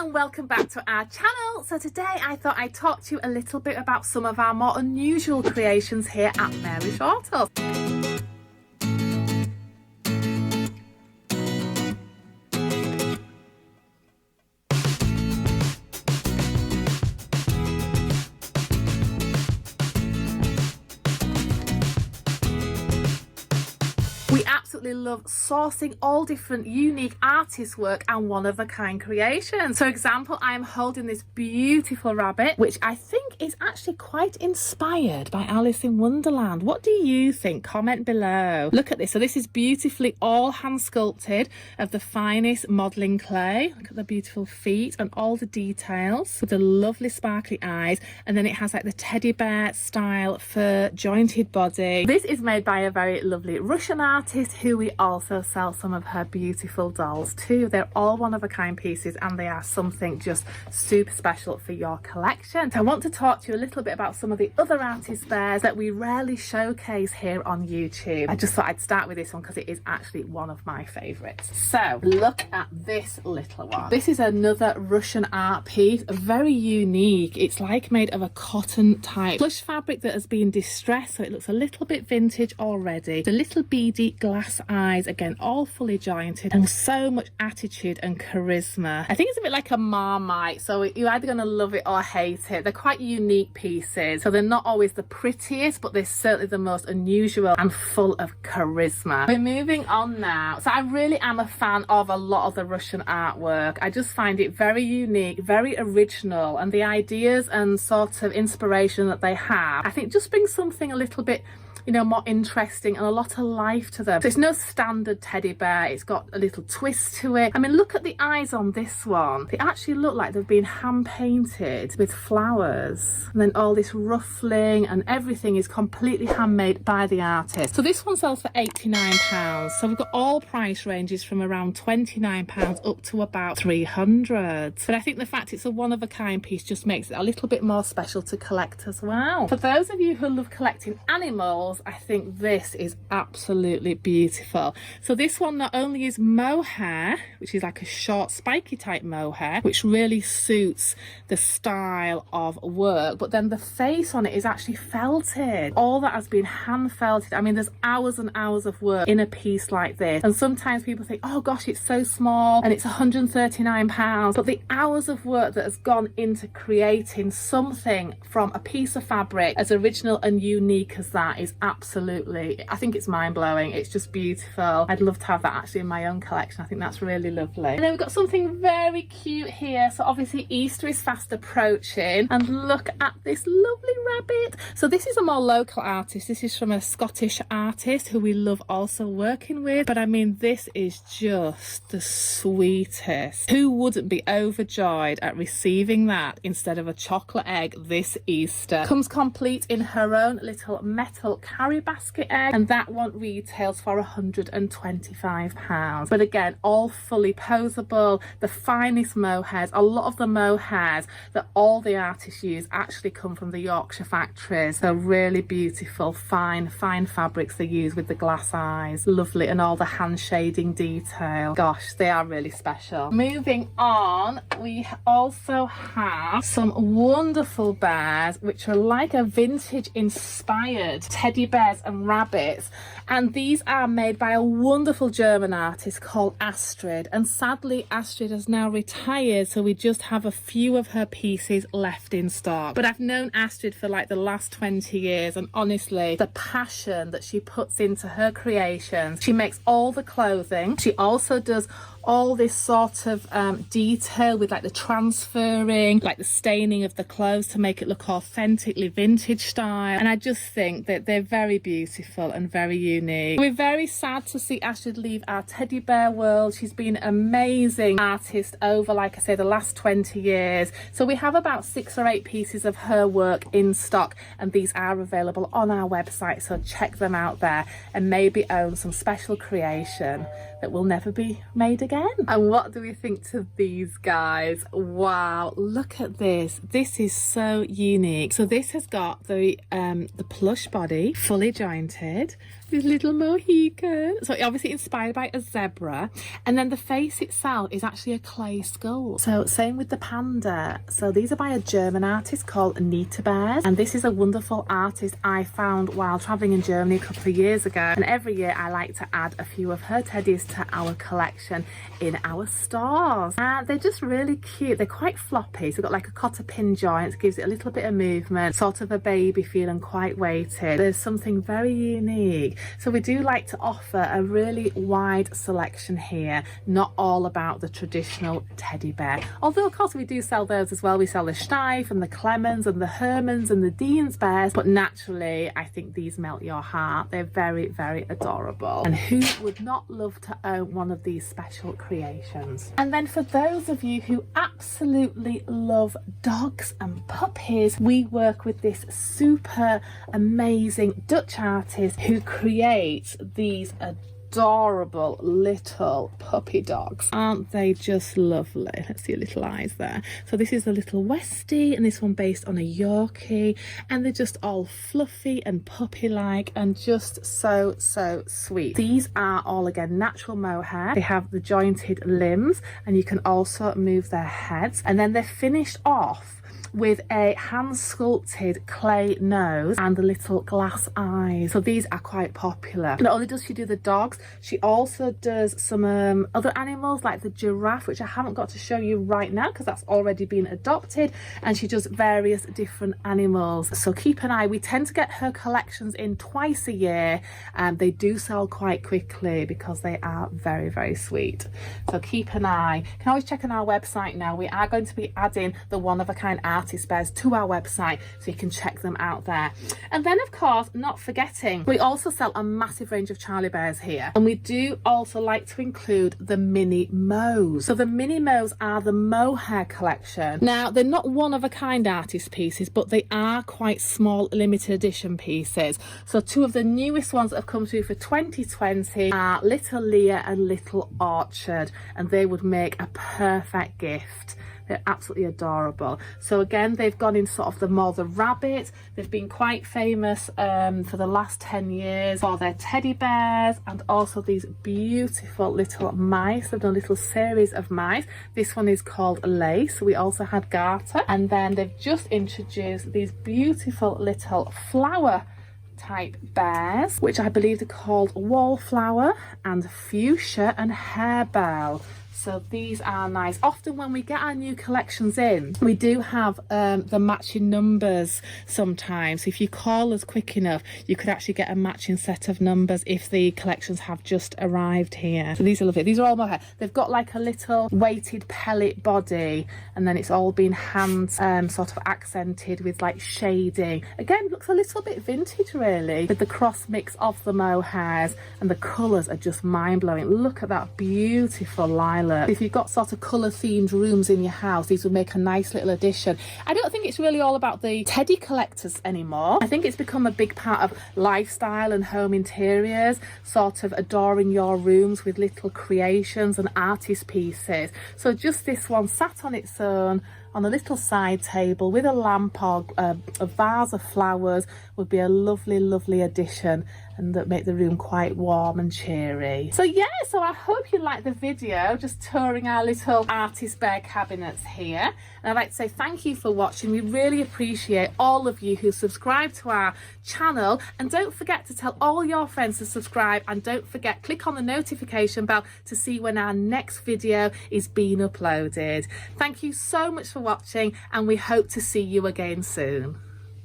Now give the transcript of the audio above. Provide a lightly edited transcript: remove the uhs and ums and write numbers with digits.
and welcome back to our channel. So today I thought I'd talk to you a little bit about some of our more unusual creations here at Mary Shortle. We absolutely love sourcing all different unique artist work and one-of-a-kind creations. For example, I am holding this beautiful rabbit, which I think is actually quite inspired by Alice in Wonderland. What do you think? Comment below. Look at this. So this is beautifully all hand sculpted of the finest modelling clay. Look at the beautiful feet and all the details with the lovely sparkly eyes. And then it has like the teddy bear style fur jointed body. This is made by a very lovely Russian artist who we also sell some of her beautiful dolls too. They're all one-of-a-kind pieces and they are something just super special for your collection. So I want to talk to you a little bit about some of the other artist bears that we rarely showcase here on YouTube. I just thought I'd start with this one because it is actually one of my favorites. So look at this little one. This is another Russian art piece, very unique. It's like made of a cotton type plush fabric that has been distressed, so it looks a little bit vintage already. The little beady glass eyes, again all fully jointed, and so much attitude and charisma. I think it's a bit like a Marmite, so you're either going to love it or hate it. They're quite unique pieces, so they're not always the prettiest, but they're certainly the most unusual and full of charisma. We're moving on now. So I really am a fan of a lot of the Russian artwork. I just find it very unique, very original, and the ideas and sort of inspiration that they have, I think just brings something a little bit, you know, more interesting and a lot of life to them. So it's no standard teddy bear, it's got a little twist to it. I mean, look at the eyes on this one. They actually look like they've been hand painted with flowers, and then all this ruffling and everything is completely handmade by the artist. So this one sells for £89. So we've got all price ranges from around £29 up to about £300. But I think the fact it's a one-of-a-kind piece just makes it a little bit more special to collect as well. For those of you who love collecting animals, I think this is absolutely beautiful. So this one not only is mohair, which is like a short spiky type mohair, which really suits the style of work, but then the face on it is actually felted. All that has been hand felted. I mean, there's hours and hours of work in a piece like this, and sometimes people think, oh gosh, it's so small and it's £139, but the hours of work that has gone into creating something from a piece of fabric as original and unique as that is absolutely, I think it's mind-blowing. It's just beautiful. I'd love to have that actually in my own collection. I think that's really lovely. And then we've got something very cute here. So obviously Easter is fast approaching, and look at this lovely rabbit. So this is a more local artist. This is from a Scottish artist who we love also working with, but I mean, this is just the sweetest. Who wouldn't be overjoyed at receiving that instead of a chocolate egg this Easter? Comes complete in her own little metal carry basket egg, and that one retails for £125. But again, all fully posable, the finest mohairs. A lot of the mohairs that all the artists use actually come from the Yorkshire factories, so really beautiful, fine fabrics they use with the glass eyes. Lovely, and all the hand shading detail. Gosh, they are really special. Moving on, we also have some wonderful bears which are like a vintage inspired teddy bears and rabbits, and these are made by a wonderful German artist called Astrid, and sadly Astrid has now retired, so we just have a few of her pieces left in stock. But I've known Astrid for like the last 20 years, and honestly, the passion that she puts into her creations. She makes all the clothing, she also does all this sort of detail with like the transferring, like the staining of the clothes to make it look authentically vintage style, and I just think that they're very beautiful and very unique. We're very sad to see Astrid leave our teddy bear world. She's been an amazing artist over, like I say, the last 20 years. So we have about 6 or 8 pieces of her work in stock, and these are available on our website, so check them out there and maybe own some special creation that will never be made again. And what do we think to these guys? Wow, look at this. This is so unique. So this has got the plush body fully jointed, This little Mohican. So obviously inspired by a zebra, and then the face itself is actually a clay skull. So same with the panda. So these are by a German artist called Nita Bears, and this is a wonderful artist I found while traveling in Germany a couple of years ago, and every year I like to add a few of her teddies to our collection in our stores. And they're just really cute. They're quite floppy, so they've got like a cotter pin joint, gives it a little bit of movement, sort of a baby feel and quite weighted. There's something very unique. So we do like to offer a really wide selection here, not all about the traditional teddy bear. Although of course we do sell those as well. We sell the Steiff and the Clemens and the Hermans and the Deans bears, but naturally I think these melt your heart. They're very, very adorable. And who would not love to own one of these special creations? And then for those of you who absolutely love dogs and puppies, we work with this super amazing Dutch artist who creates these adorable little puppy dogs. Aren't they just lovely? Let's see your little eyes there. So this is a little Westie, and this one based on a Yorkie, and they're just all fluffy and puppy-like and just so sweet. These are all again natural mohair. They have the jointed limbs, and you can also move their heads, and then they're finished off with a hand sculpted clay nose and the little glass eyes. So these are quite popular. Not only does she do the dogs, she also does some other animals like the giraffe, which I haven't got to show you right now because that's already been adopted, and she does various different animals. So keep an eye. We tend to get her collections in twice a year, and they do sell quite quickly because they are very, very sweet. So keep an eye. You can always check on our website now. We are going to be adding the one-of-a-kind artist bears to our website, so you can check them out there. And then of course, not forgetting, we also sell a massive range of Charlie bears here, and we do also like to include the mini Moes. So the mini Moes are the mohair collection. Now they're not one-of-a-kind artist pieces, but they are quite small limited edition pieces. So two of the newest ones that have come through for 2020 are Little Leah and Little Orchard, and they would make a perfect gift. They're absolutely adorable. So again, they've gone in sort of the rabbit. They've been quite famous for the last 10 years for their teddy bears, and also these beautiful little mice. They've done a little series of mice. This one is called Lace. We also had Garter, and then they've just introduced these beautiful little flower type bears, which I believe are called Wallflower and Fuchsia and Harebell. So these are nice. Often when we get our new collections in, we do have the matching numbers sometimes. If you call us quick enough, you could actually get a matching set of numbers if the collections have just arrived here. So these are lovely. These are all mohair. They've got like a little weighted pellet body, and then it's all been hand sort of accented with like shading. Again, looks a little bit vintage really, with the cross mix of the mohairs, and the colours are just mind-blowing. Look at that beautiful lilac. If you've got sort of colour themed rooms in your house, these would make a nice little addition. I don't think it's really all about the teddy collectors anymore. I think it's become a big part of lifestyle and home interiors, sort of adoring your rooms with little creations and artist pieces. So just this one sat on its own on a little side table with a lamp or a vase of flowers would be a lovely addition, and that make the room quite warm and cheery. So yeah, so I hope you liked the video, just touring our little artist bear cabinets here. And I'd like to say thank you for watching. We really appreciate all of you who subscribe to our channel, and don't forget to tell all your friends to subscribe, and don't forget, click on the notification bell to see when our next video is being uploaded. Thank you so much for watching, and we hope to see you again soon.